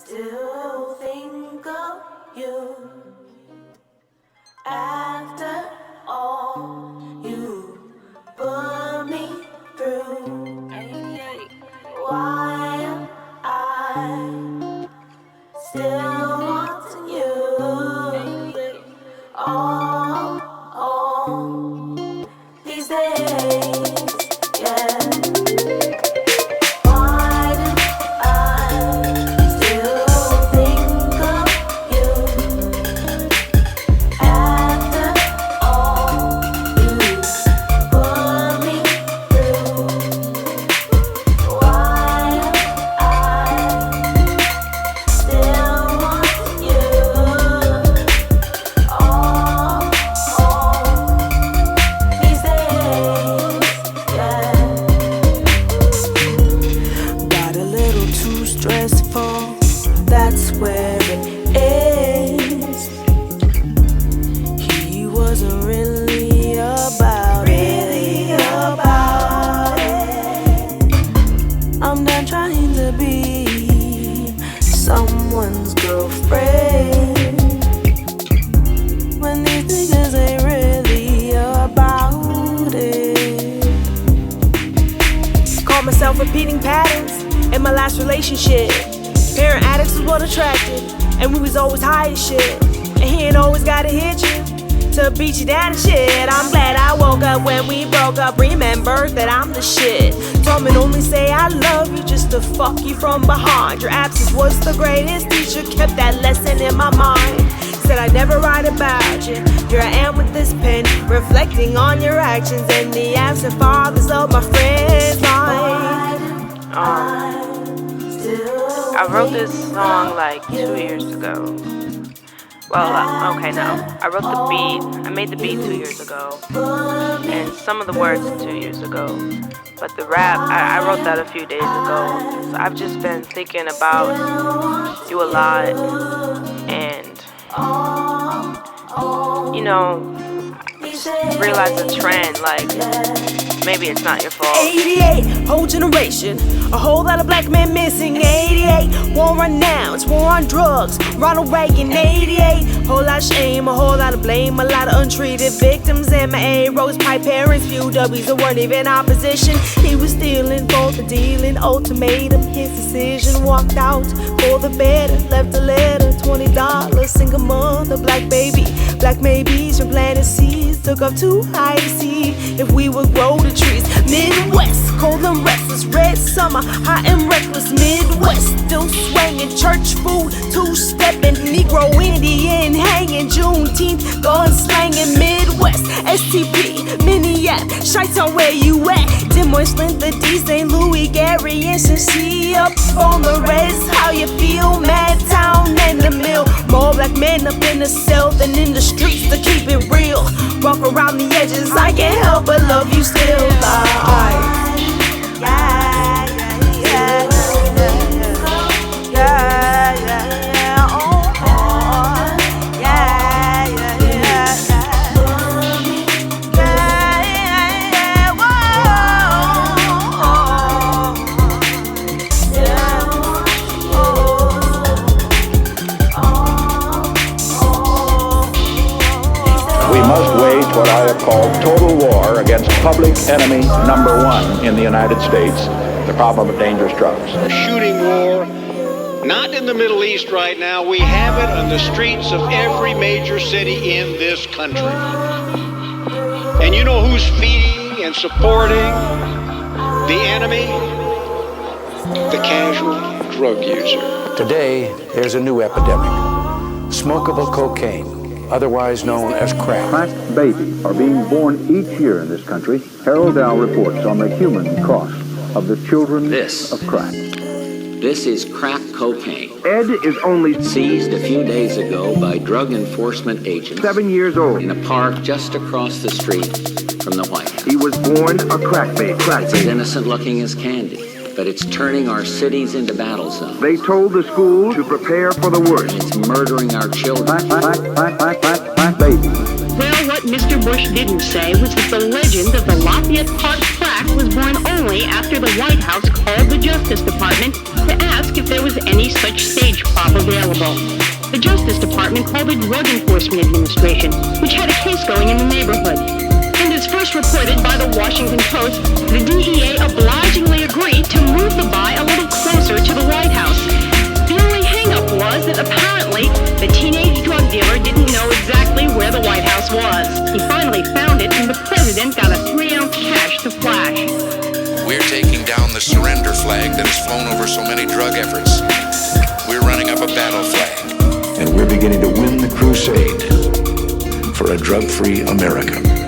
still think of you. After all you put me through, why am I still wanting you? All these days, yeah. Repeating patterns in my last relationship. Parent addicts was what attracted, and we was always high as shit. And he ain't always gotta hit you to beat you down and shit. I'm glad I woke up when we broke up. Remember that I'm the shit. Told me to only say I love you just to fuck you from behind. Your absence was the greatest teacher, kept that lesson in my mind. Said I'd never write about you. Here I am with this pen, reflecting on your actions and the absent fathers of my friends' lives. I wrote this song like 2 years ago. Well, okay, no. I wrote the beat. I made the beat 2 years ago, and some of the words 2 years ago. But the rap, I wrote that a few days ago. So I've just been thinking about you a lot, and you know, I just realized a trend, like maybe it's not your fault. 88, whole generation, a whole lot of black men missing. 88, war on nouns, war on drugs, Ronald Reagan. 88, whole lot of shame, a whole lot of blame, a lot of untreated victims. MIA, Rose Pipe parents, few W's that weren't even opposition. He was stealing, both the dealing, ultimatum, his decision. Walked out for the better, left a letter, $20, single mother, black baby. Black maybes from planet seas, took off too high to see if we would grow the trees. Midwest, cold and restless, red summer, hot and reckless. Midwest, still swinging, church food, two-stepping, Negro Indian hanging, Juneteenth, gun slanging. Midwest, STP, Minneapolis, Chi-Town, where you at? Des Moines, Flint, the D, St. Louis, Gary, and Cincy, up on the res. How you feel? Mad Town and the mill. More black men up in the cell than in the streets, to keep it real. Rough around the edges, I can't help but love you still. What I have called total war against public enemy number one in the United States, the problem of dangerous drugs. A shooting war, not in the Middle East right now. We have it on the streets of every major city in this country. And you know who's feeding and supporting the enemy? The casual drug user. Today, there's a new epidemic, smokable cocaine, otherwise known as crack. Crack babies are being born each year in this country. Harold Dow reports on the human cost of the children of crack. This is crack cocaine. Ed is only seized a few days ago by drug enforcement agents. 7 years old. In a park just across the street from the White House. He was born a crack baby. It's as innocent looking as candy, but it's turning our cities into battle zones. They told the school to prepare for the worst. And it's murdering our children. Crack baby. Well, what Mr. Bush didn't say was that the legend of the Lafayette Park crack was born only after the White House called the Justice Department to ask if there was any such stage plot available. The Justice Department called the Drug Enforcement Administration, which had a case going in the neighborhood. And as first reported by the Washington Post, the DEA obligingly agreed to move the buy a little closer to the White House. The only hang-up was that apparently the teenage drug dealer didn't know exactly where the White House was. He finally found it, and the president got a 3-ounce cache to flash. We're taking down the surrender flag that has flown over so many drug efforts. We're running up a battle flag. And we're beginning to win the crusade for a drug-free America.